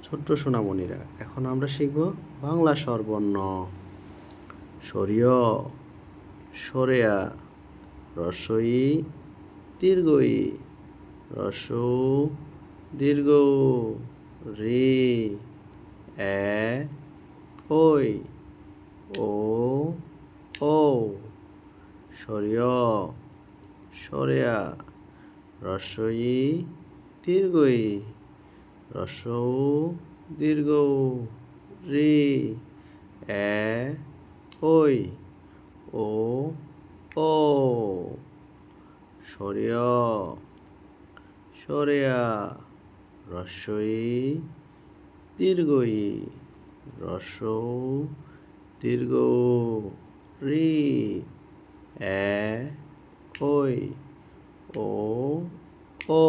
ছোট্ট সোনামণিরা, এখন আমরা শিখব বাংলা স্বরবর্ণ। সরিয়, সরেয়া, রস্বই, দীর্ঘই, রস্বউ, দীর্ঘ, রি, এ, ওই, ও, ও। সরিয়, সরেয়া, রস্বই, দীর্ঘই, রস্বউ, দীর্ঘ, রি, এ, ওই, ও, ও। সরিয়, সরেয়া, রস্বই, দীর্ঘই, রস্বউ, দীর্ঘ, রি, এ, ওই, ও, ও।